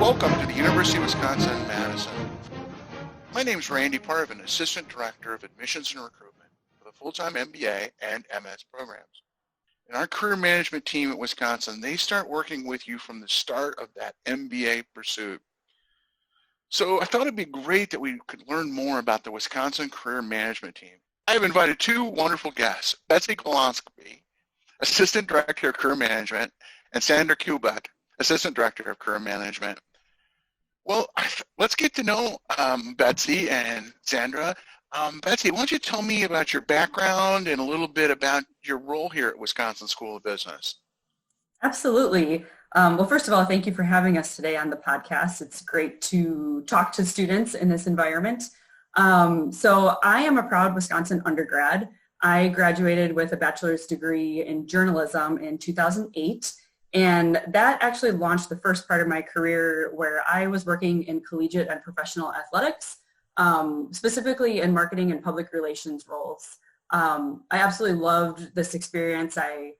Welcome to the University of Wisconsin-Madison. My name is Randy Parvin, Assistant Director of Admissions and Recruitment for the full-time MBA and MS programs. In our career management team at Wisconsin, they start working with you from the start of that MBA pursuit. So I thought it'd be great that we could learn more about the Wisconsin Career Management Team. I've invited two wonderful guests, Betsy Kolonsky, Assistant Director of Career Management, and Sandra Kubek, Assistant Director of Career Management. Well, let's get to know Betsy and Sandra. Betsy, why don't you tell me about your background and a little bit about your role here at Wisconsin School of Business? Absolutely. Well, first of all, thank you for having us today on the podcast. It's great to talk to students in this environment. So I am a proud Wisconsin undergrad. I graduated with a bachelor's degree in journalism in 2008. And that actually launched the first part of my career where I was working in collegiate and professional athletics, specifically in marketing and public relations roles. I absolutely loved this experience. I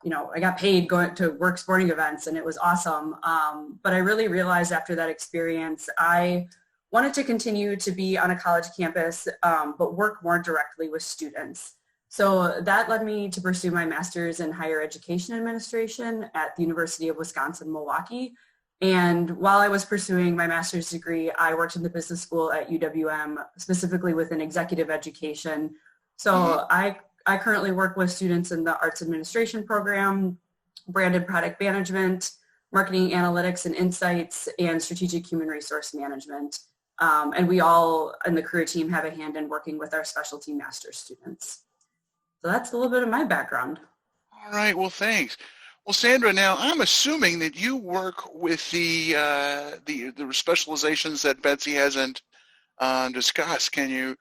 got paid going to work sporting events, and it was awesome. But I really realized after that experience, I wanted to continue to be on a college campus, but work more directly with students. So that led me to pursue my master's in higher education administration at the University of Wisconsin-Milwaukee. And while I was pursuing my master's degree, I worked in the business school at UWM, specifically within executive education. So I currently work with students in the arts administration program, branded product management, marketing analytics and insights, and strategic human resource management. And we all in the career team have a hand in working with our specialty master's students. So that's a little bit of my background. All right, well, thanks. Well, Sandra, now I'm assuming that you work with the specializations that Betsy hasn't discussed. Can you,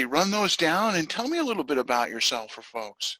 run those down and tell me a little bit about yourself for folks?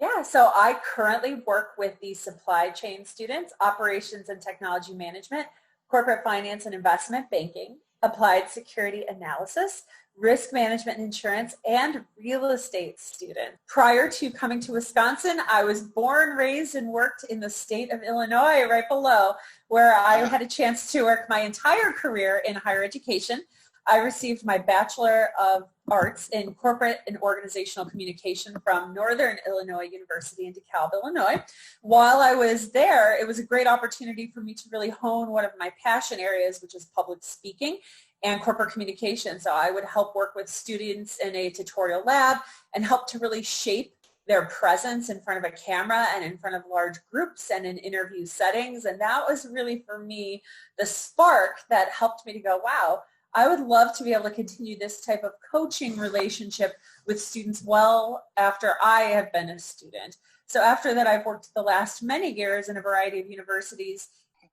Yeah, so I currently work with the supply chain students, operations and technology management, corporate finance and investment banking, applied security analysis, risk management and insurance, and real estate student. Prior to coming to Wisconsin, I was born, raised, and worked in the state of Illinois, right below, where I had a chance to work my entire career in higher education. I received my Bachelor of Arts in Corporate and Organizational Communication from Northern Illinois University in DeKalb, Illinois. While I was there, it was a great opportunity for me to really hone one of my passion areas, which is public speaking and corporate communication. So I would help work with students in a tutorial lab and help to really shape their presence in front of a camera and in front of large groups and in interview settings. And that was really, for me, the spark that helped me to go, wow, I would love to be able to continue this type of coaching relationship with students well after I have been a student. So after that, I've worked the last many years in a variety of universities.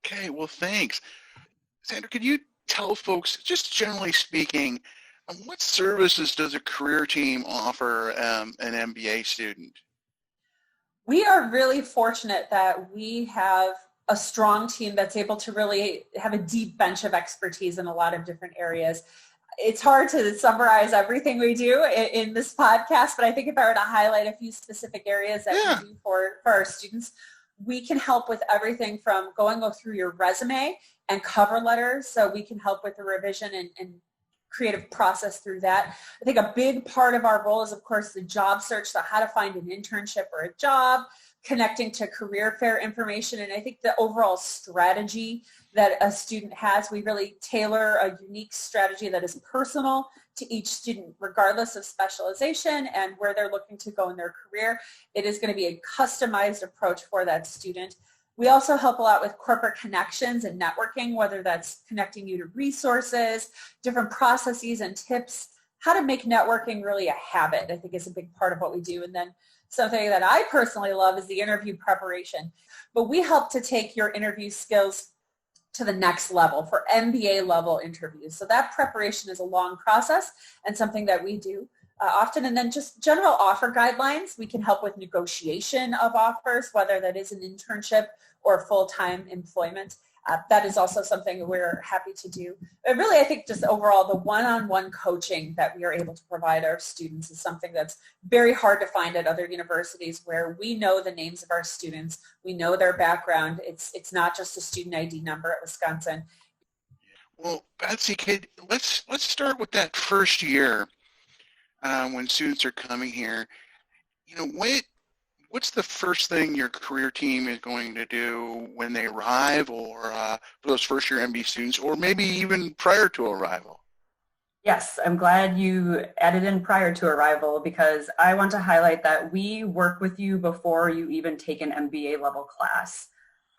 Okay, well, thanks. Sandra, could you tell folks, just generally speaking, what services does a career team offer an MBA student? We are really fortunate that we have a strong team that's able to really have a deep bench of expertise in a lot of different areas. It's hard to summarize everything we do in this podcast, but I think if I were to highlight a few specific areas that we do for our students, we can help with everything from going through your resume and cover letters, so we can help with the revision and creative process through that. I think a big part of our role is, of course, the job search, so how to find an internship or a job, connecting to career fair information, and I think the overall strategy that a student has, we really tailor a unique strategy that is personal to each student, regardless of specialization and where they're looking to go in their career. It is going to be a customized approach for that student. We also help a lot with corporate connections and networking, whether that's connecting you to resources, different processes and tips, how to make networking really a habit, I think is a big part of what we do. And then something that I personally love is the interview preparation. But we help to take your interview skills to the next level for MBA level interviews. So that preparation is a long process and something that we do often. And then just general offer guidelines. We can help with negotiation of offers, whether that is an internship or full-time employment. That is also something we're happy to do. But really, I think just overall, the one-on-one coaching that we are able to provide our students is something that's very hard to find at other universities, where we know the names of our students, we know their background. It's not just a student ID number at Wisconsin. Well, Betsy, let's start with that first year when students are coming here. What's the first thing your career team is going to do when they arrive, or for those first year MBA students, or maybe even prior to arrival? Yes, I'm glad you added in prior to arrival because I want to highlight that we work with you before you even take an MBA level class.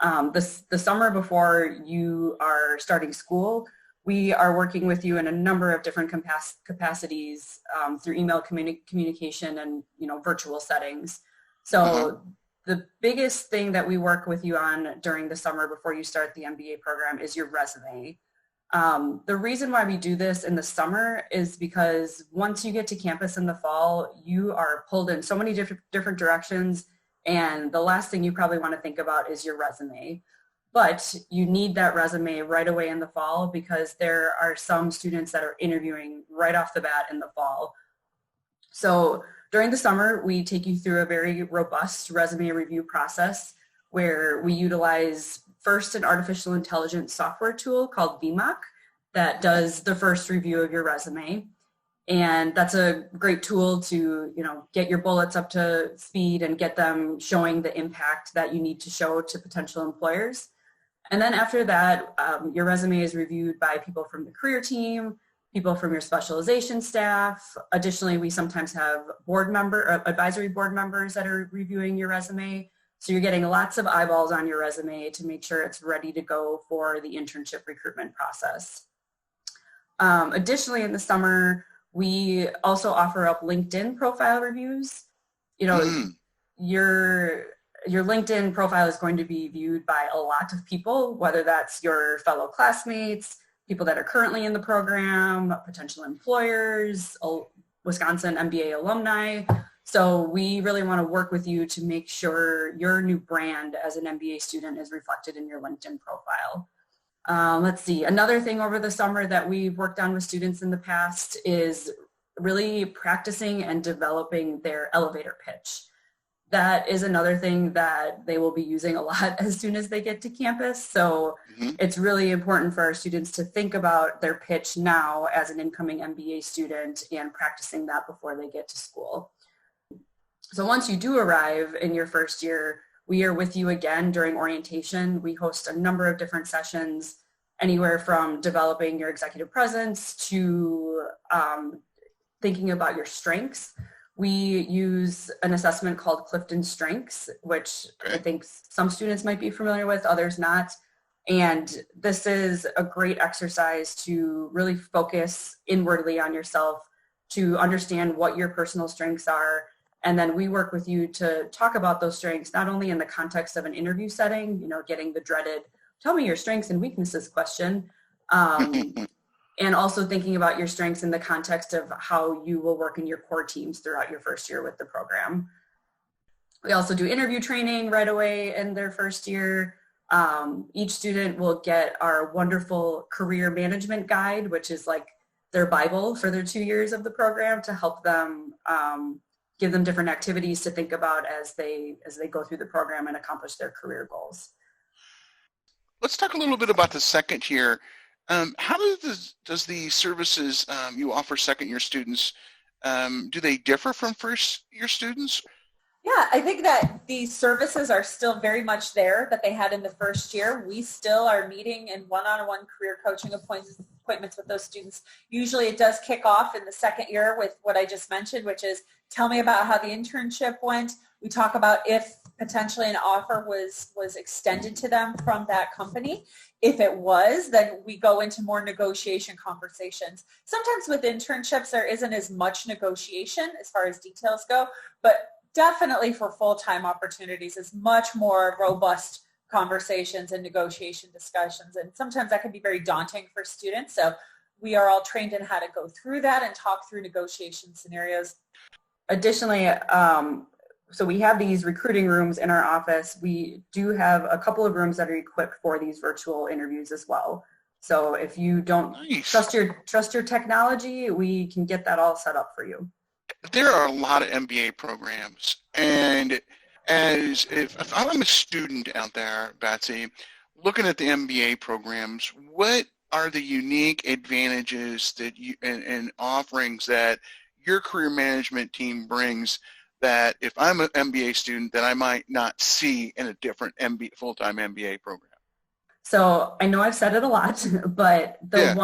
The summer before you are starting school, we are working with you in a number of different capacities through email communication and virtual settings. Uh-huh. So the biggest thing that we work with you on during the summer before you start the MBA program is your resume. The reason why we do this in the summer is because once you get to campus in the fall, you are pulled in so many different directions, and the last thing you probably want to think about is your resume. But you need that resume right away in the fall because there are some students that are interviewing right off the bat in the fall. So during the summer, we take you through a very robust resume review process where we utilize first an artificial intelligence software tool called VMOC that does the first review of your resume. And that's a great tool to, get your bullets up to speed and get them showing the impact that you need to show to potential employers. And then after that, your resume is reviewed by people from the career team, people from your specialization staff. Additionally, we sometimes have advisory board members that are reviewing your resume. So you're getting lots of eyeballs on your resume to make sure it's ready to go for the internship recruitment process. Additionally, in the summer, we also offer up LinkedIn profile reviews. Your LinkedIn profile is going to be viewed by a lot of people, whether that's your fellow classmates, people that are currently in the program, potential employers, Wisconsin MBA alumni. So we really want to work with you to make sure your new brand as an MBA student is reflected in your LinkedIn profile. Let's see, another thing over the summer that we've worked on with students in the past is really practicing and developing their elevator pitch. That is another thing that they will be using a lot as soon as they get to campus. So It's really important for our students to think about their pitch now as an incoming MBA student and practicing that before they get to school. So once you do arrive in your first year, we are with you again during orientation. We host a number of different sessions, anywhere from developing your executive presence to thinking about your strengths. We use an assessment called Clifton Strengths, which I think some students might be familiar with, others not. And this is a great exercise to really focus inwardly on yourself, to understand what your personal strengths are. And then we work with you to talk about those strengths, not only in the context of an interview setting, getting the dreaded, tell me your strengths and weaknesses question, and also thinking about your strengths in the context of how you will work in your core teams throughout your first year with the program. We also do interview training right away in their first year. Each student will get our wonderful career management guide, which is like their Bible for their 2 years of the program to help them give them different activities to think about as they go through the program and accomplish their career goals. Let's talk a little bit about the second year. How does the services you offer second year students, do they differ from first year students? Yeah, I think that the services are still very much there that they had in the first year. We still are meeting in one-on-one career coaching appointments with those students. Usually it does kick off in the second year with what I just mentioned, which is tell me about how the internship went. We talk about if potentially an offer was extended to them from that company. If it was, then we go into more negotiation conversations. Sometimes with internships, there isn't as much negotiation as far as details go, but definitely for full-time opportunities is much more robust conversations and negotiation discussions. And sometimes that can be very daunting for students. So we are all trained in how to go through that and talk through negotiation scenarios. Additionally, so we have these recruiting rooms in our office. We do have a couple of rooms that are equipped for these virtual interviews as well. So if you don't trust your technology, we can get that all set up for you. There are a lot of MBA programs, and if I'm a student out there, Betsy, looking at the MBA programs, what are the unique advantages that you and offerings that your career management team brings that if I'm an MBA student that I might not see in a different full-time MBA program? So I know I've said it a lot, but Yeah.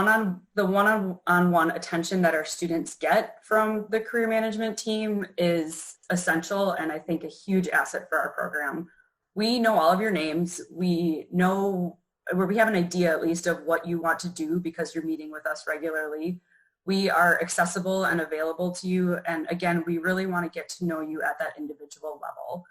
the one-on-one attention that our students get from the career management team is essential, and I think a huge asset for our program. We know all of your names. We know, where we have an idea at least of what you want to do because you're meeting with us regularly. We are accessible and available to you, and again, we really want to get to know you at that individual level.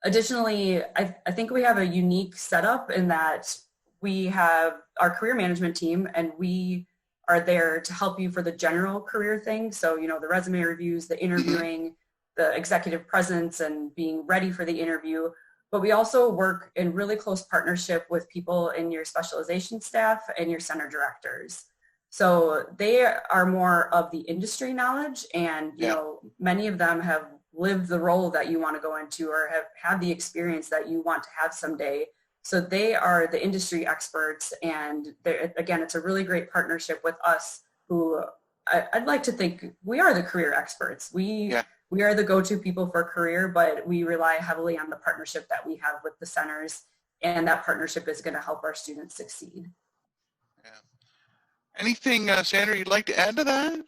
Additionally, I think we have a unique setup in that we have our career management team, and we are there to help you for the general career thing. So, the resume reviews, the interviewing, the executive presence, and being ready for the interview. But we also work in really close partnership with people in your specialization staff and your center directors. So they are more of the industry knowledge, and, many of them have lived the role that you want to go into or have had the experience that you want to have someday. So they are the industry experts, and again, it's a really great partnership with us who I'd like to think we are the career experts. We are the go-to people for career, but we rely heavily on the partnership that we have with the centers, and that partnership is going to help our students succeed. Yeah. Anything, Sandra, you'd like to add to that?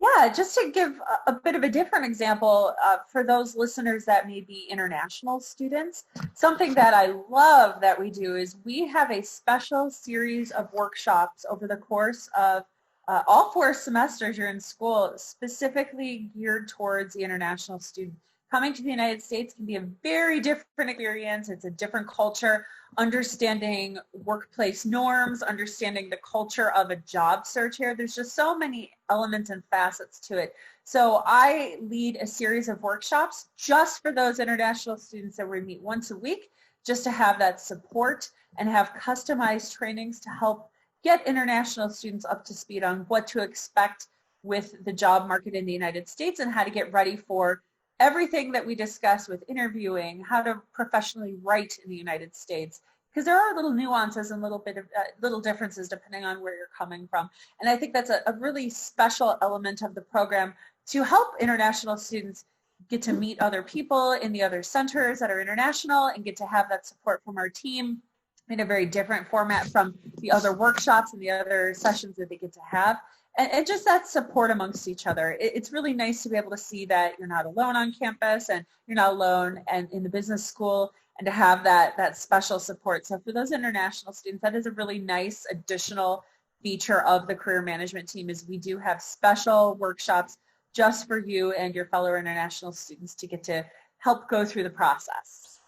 Yeah, just to give a bit of a different example for those listeners that may be international students, something that I love that we do is we have a special series of workshops over the course of all 4 semesters you're in school, specifically geared towards the international student. Coming to the United States can be a very different experience. It's a different culture. Understanding workplace norms, understanding the culture of a job search here. There's just so many elements and facets to it. So I lead a series of workshops just for those international students that we meet once a week, just to have that support and have customized trainings to help get international students up to speed on what to expect with the job market in the United States and how to get ready for everything that we discuss with interviewing, how to professionally write in the United States, because there are little nuances and little differences depending on where you're coming from. And I think that's a really special element of the program to help international students get to meet other people in the other centers that are international and get to have that support from our team in a very different format from the other workshops and the other sessions that they get to have. And just that support amongst each other. It's really nice to be able to see that you're not alone on campus and you're not alone and in the business school, and to have that special support. So for those international students, that is a really nice additional feature of the career management team, is we do have special workshops just for you and your fellow international students to get to help go through the process.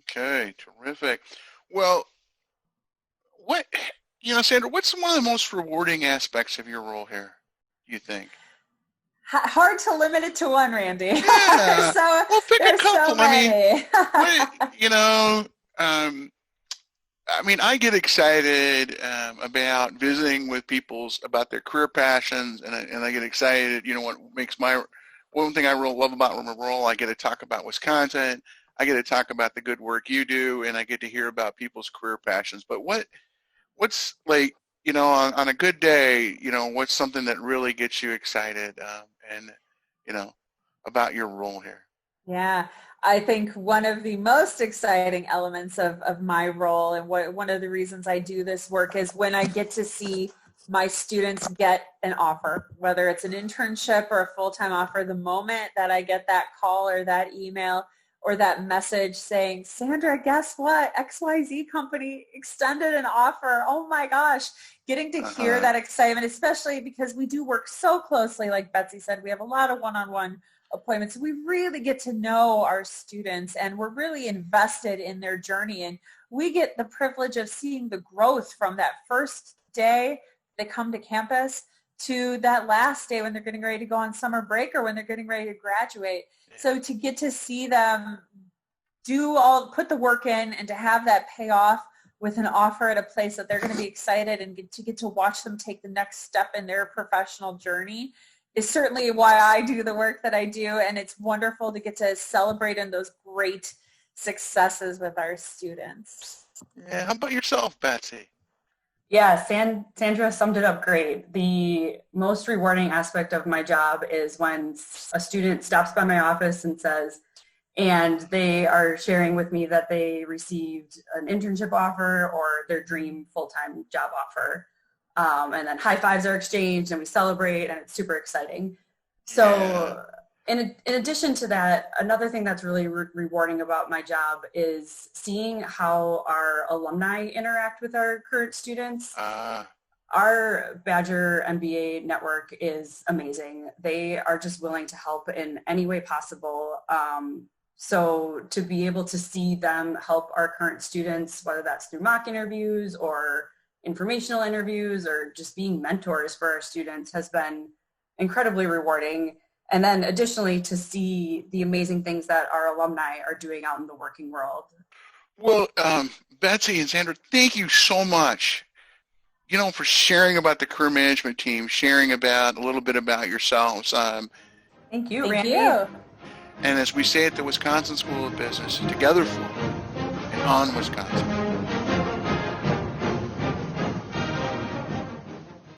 Okay, terrific. Well, Sandra, what's one of the most rewarding aspects of your role here, do you think? Hard to limit it to one, Randy. Yeah. Well, pick a couple. So I get excited about visiting with about their career passions, and I get excited. What makes one thing I really love about my role, I get to talk about Wisconsin. I get to talk about the good work you do, and I get to hear about people's career passions. But what's like, on a good day, what's something that really gets you excited about your role here? Yeah, I think one of the most exciting elements of my role, and one of the reasons I do this work, is when I get to see my students get an offer, whether it's an internship or a full-time offer. The moment that I get that call or that email or that message saying, Sandra, guess what? XYZ company extended an offer. Oh my gosh. Getting to hear that excitement, especially because we do work so closely, like Betsy said, we have a lot of one-on-one appointments. We really get to know our students, and we're really invested in their journey. And we get the privilege of seeing the growth from that first day they come to campus to that last day when they're getting ready to go on summer break or when they're getting ready to graduate. So to get to see them put the work in, and to have that pay off with an offer at a place that they're going to be excited, and get to watch them take the next step in their professional journey, is certainly why I do the work that I do. And it's wonderful to get to celebrate in those great successes with our students. Yeah. How about yourself, Betsy? Yeah, Sandra summed it up great. The most rewarding aspect of my job is when a student stops by my office and says, and they are sharing with me that they received an internship offer or their dream full-time job offer. And then high fives are exchanged and we celebrate and it's super exciting. So in addition to that, another thing that's really rewarding about my job is seeing how our alumni interact with our current students. Our Badger MBA network is amazing. They are just willing to help in any way possible. So to be able to see them help our current students, whether that's through mock interviews or informational interviews or just being mentors for our students, has been incredibly rewarding. And then additionally, to see the amazing things that our alumni are doing out in the working world. Well, Betsy and Sandra, thank you so much, for sharing about the career management team, sharing about a little bit about yourselves. Thank you, Thank Randy. you. And as we say at the Wisconsin School of Business, together for and on Wisconsin.